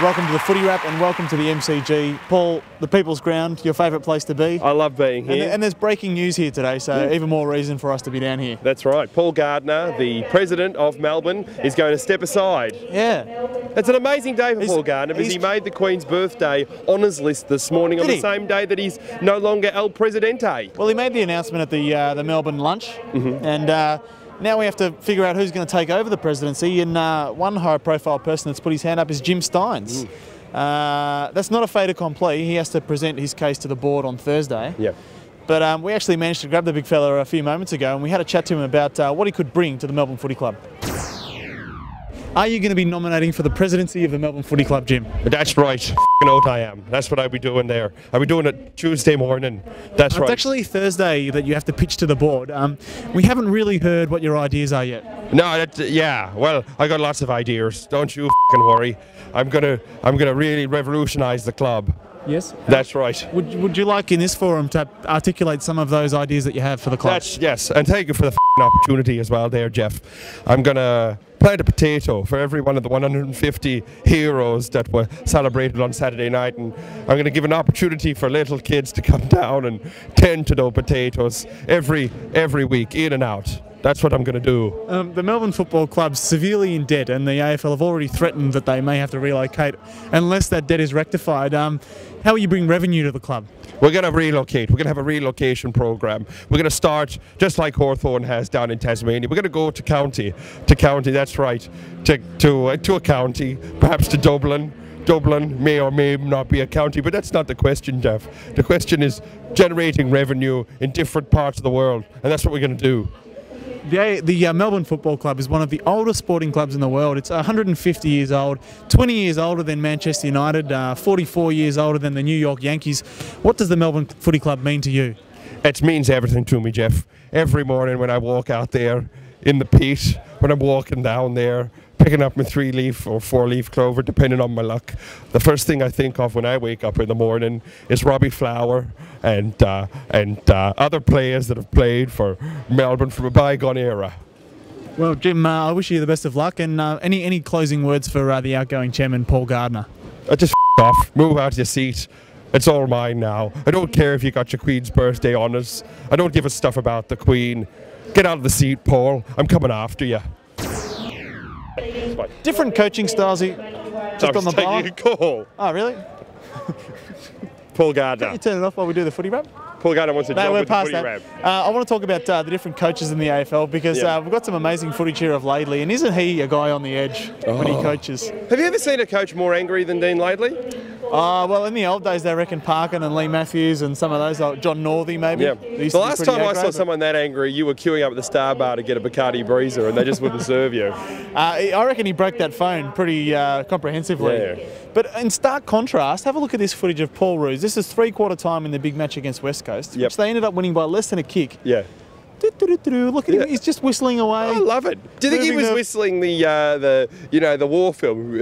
Welcome to the Footywrap and welcome to the MCG. Paul, the People's Ground, your favourite place to be. I love being here. And there's breaking news here today, so even more reason for us to be down here. That's right. Paul Gardner, the President of Melbourne, is going to step aside. Yeah. It's an amazing day for Paul Gardner because he made the Queen's birthday honours list this morning on the same day that he's no longer El Presidente. Well, he made the announcement at the Melbourne lunch, and now we have to figure out who's going to take over the presidency, and one high-profile person that's put his hand up is Jim Stynes. That's not a fait accompli. He has to present his case to the board on Thursday. Yeah. But we actually managed to grab the big fella a few moments ago, and we had a chat to him about what he could bring to the Melbourne Footy Club. Are you going to be nominating for the presidency of the Melbourne Footy Club, Jim? That's right. F***ing oath I am. That's what I'll be doing there. I'll be doing it Tuesday morning. That's right. It's actually Thursday that you have to pitch to the board. We haven't really heard what your ideas are yet. No, yeah. Well, I got lots of ideas. Don't you f***ing worry. I'm gonna really revolutionise the club. Yes. That's right. Would you like in this forum to articulate some of those ideas that you have for the club? Yes, and thank you for the opportunity as well there, Jeff. I'm going to plant a potato for every one of the 150 heroes that were celebrated on Saturday night, and I'm going to give an opportunity for little kids to come down and tend to those potatoes every week, in and out. That's what I'm going to do. The Melbourne Football Club's severely in debt, and the AFL have already threatened that they may have to relocate unless that debt is rectified. How will you bring revenue to the club? We're going to relocate. We're going to have a relocation program. We're going to start just like Hawthorn has down in Tasmania. We're going to go to county. That's right. To a county, perhaps to Dublin. Dublin may or may not be a county, but that's not the question, Jeff. The question is generating revenue in different parts of the world, and that's what we're going to do. The Melbourne Football Club is one of the oldest sporting clubs in the world. It's 150 years old, 20 years older than Manchester United, 44 years older than the New York Yankees. What does the Melbourne Footy Club mean to you? It means everything to me, Jeff. Every morning when I walk out there in the peat, when I'm walking down there, picking up my 3-leaf or 4-leaf clover, depending on my luck, the first thing I think of when I wake up in the morning is Robbie Flower and other players that have played for Melbourne from a bygone era. Well, Jim, I wish you the best of luck, and any closing words for the outgoing chairman, Paul Gardner? Just off, move out of your seat. It's all mine now. I don't care if you got your Queen's birthday honours. I don't give a stuff about the Queen. Get out of the seat, Paul. I'm coming after you. Different coaching styles. Just on the bar. You call. Oh, really? Paul Gardner. Can you turn it off while we do the footy wrap? Paul Gardner wants a job with the footy that. wrap. I want to talk about the different coaches in the AFL because we've got some amazing footage here of Laidley, and isn't he a guy on the edge when he coaches? Have you ever seen a coach more angry than Dean Laidley? Well, in the old days, they reckon Parkin and Lee Matthews and some of those, like John Northey maybe. Yeah. The last time I saw someone that angry, you were queuing up at the Star Bar to get a Bacardi Breezer and they just wouldn't serve you. I reckon he broke that phone pretty comprehensively. Yeah. But in stark contrast, have a look at this footage of Paul Roos. This is three-quarter time in the big match against West Coast, which they ended up winning by less than a kick. Yeah. Look at him, he's just whistling away. I love it. Do you think he was whistling the war film?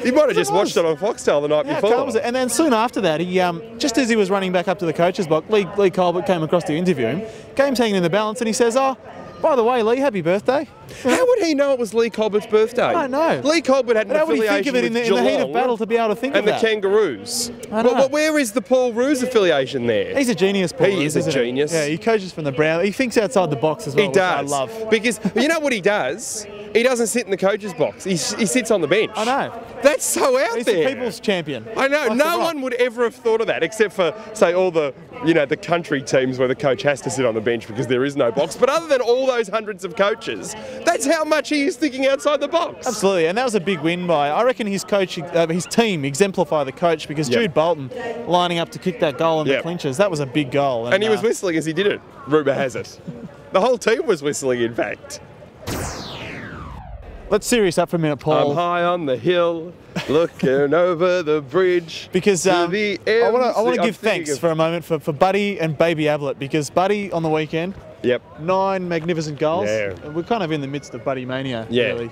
He might have just watched it on Foxtel the night before. And then soon after that, he just as he was running back up to the coach's box, Lee Colbert came across to interview him. Game's hanging in the balance, and he says, "Oh, by the way, Lee, happy birthday." How would he know it was Lee Colbert's birthday? I don't know. Lee Colbert had an How would he think affiliation of it in the heat of battle to be able to think of that? And the Kangaroos. I know. Well, where is the Paul Roos affiliation there? He's a genius, Paul Roos. He is a genius. Yeah, he coaches from the Brown. He thinks outside the box as well, He does. which I love. Because you know what he does? He doesn't sit in the coach's box. He sits on the bench. I know. That's so out He's there. the people's champion. I know. No one would ever have thought of that, except for, say, all the country teams where the coach has to sit on the bench because there is no box. But other than all those hundreds of coaches, that's how much he is thinking outside the box. Absolutely, and that was a big win by. I reckon his team exemplify the coach because Jude Bolton lining up to kick that goal in the clinches. That was a big goal. And he was whistling as he did it. Rumour has it. The whole team was whistling, in fact. Let's serious up for a minute, Paul. I'm high on the hill, looking over the bridge. Because I want to give thanks for a moment for Buddy and Baby Ablett, because Buddy on the weekend, 9 magnificent goals. Yeah. We're kind of in the midst of Buddy mania, Yeah. really.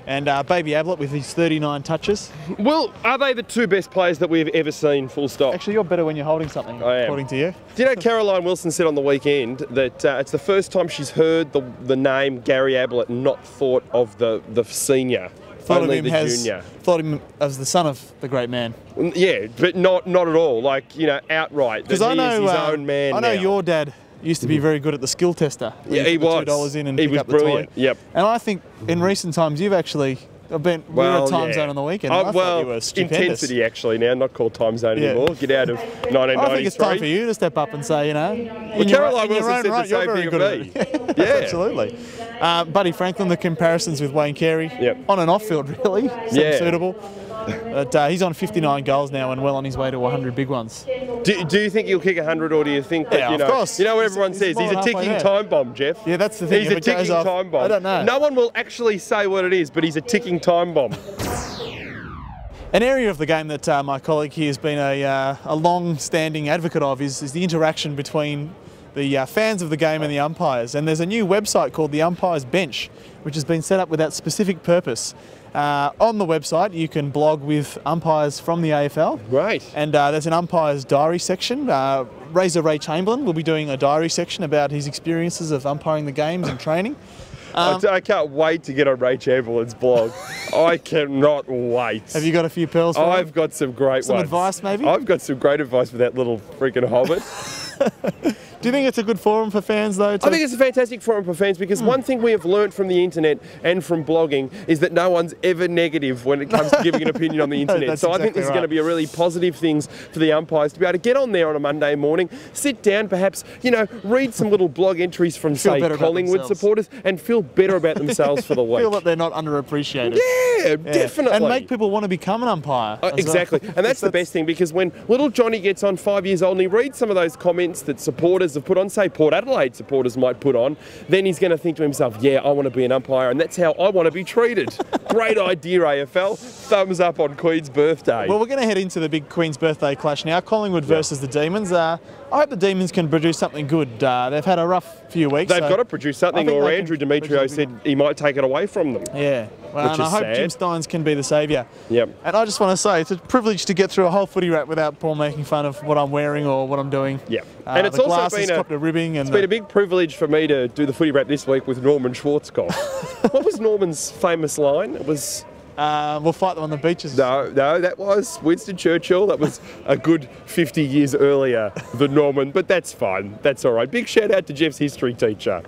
And Baby Ablett with his 39 touches. Well, are they the two best players that we've ever seen, full stop? Actually, you're better when you're holding something, according to you. Do you know Caroline Wilson said on the weekend that it's the first time she's heard the name Gary Ablett and not thought of the senior Thought only of him the as junior. thought of him as the son of the great man. Yeah, but not at all. Like, you know, outright. Because I know his own man. I know now. your dad used to be very good at the skill tester. Yeah, he was. $2 in and he pick was up the brilliant. toy. Yep. And I think in recent times you've actually we were at Time Zone on the weekend. And I thought you were stupendous. Intensity actually now, not called Time Zone anymore. Get out of 1993. I think it's time for you to step up and say, you know, Caroline Wilson said the same thing of me. Yeah, absolutely. Buddy Franklin, the comparisons with Wayne Carey, on and off field really seem suitable. But he's on 59 goals now and well on his way to 100 big ones. Do you think he'll kick 100, or do you think that, of course. You know what everyone says? He's a ticking time bomb, Jeff. Yeah, that's the thing. He's a ticking time bomb. I don't know. No one will actually say what it is, but he's a ticking time bomb. An area of the game that my colleague here has been a long-standing advocate of is the interaction between the fans of the game and the umpires. And there's a new website called the Umpires Bench, which has been set up with that specific purpose. On the website, you can blog with umpires from the AFL. Right. And there's an umpires diary section. Razor Ray Chamberlain will be doing a diary section about his experiences of umpiring the games and training. I can't wait to get on Ray Chamberlain's blog. I cannot wait. Have you got a few pearls for I've him? got some great Some ones. advice, maybe? I've got some great advice for that little freaking hobbit. Do you think it's a good forum for fans, though? I think it's a fantastic forum for fans because one thing we have learnt from the internet and from blogging is that no one's ever negative when it comes to giving an opinion on the internet. So I think this is going to be a really positive thing for the umpires to be able to get on there on a Monday morning, sit down, perhaps, you know, read some little blog entries from, say, Collingwood supporters and feel better about themselves for the week. Feel that they're not underappreciated. Yeah, definitely. And make people want to become an umpire. Exactly. And that's the best thing, because when little Johnny gets on 5 years old and he reads some of those comments that supporters have put on, say Port Adelaide supporters might put on, then he's going to think to himself, yeah, I want to be an umpire and that's how I want to be treated. Great idea, AFL. Thumbs up on Queen's birthday. Well, we're going to head into the big Queen's birthday clash now. Collingwood versus the Demons. I hope the Demons can produce something good. They've had a rough few weeks. They've got to produce something, or Andrew Demetrio said he might take it away from them. Yeah. Well, and I hope Jim Steins can be the saviour. Yep. And I just want to say, it's a privilege to get through a whole footy wrap without Paul making fun of what I'm wearing or what I'm doing. Yeah. And it's also been a big privilege for me to do the footy wrap this week with Norman Schwarzkopf. What was Norman's famous line? It was... we'll fight them on the beaches. No, that was Winston Churchill. That was a good 50 years earlier than Norman, but that's fine. That's all right. Big shout out to Jeff's history teacher.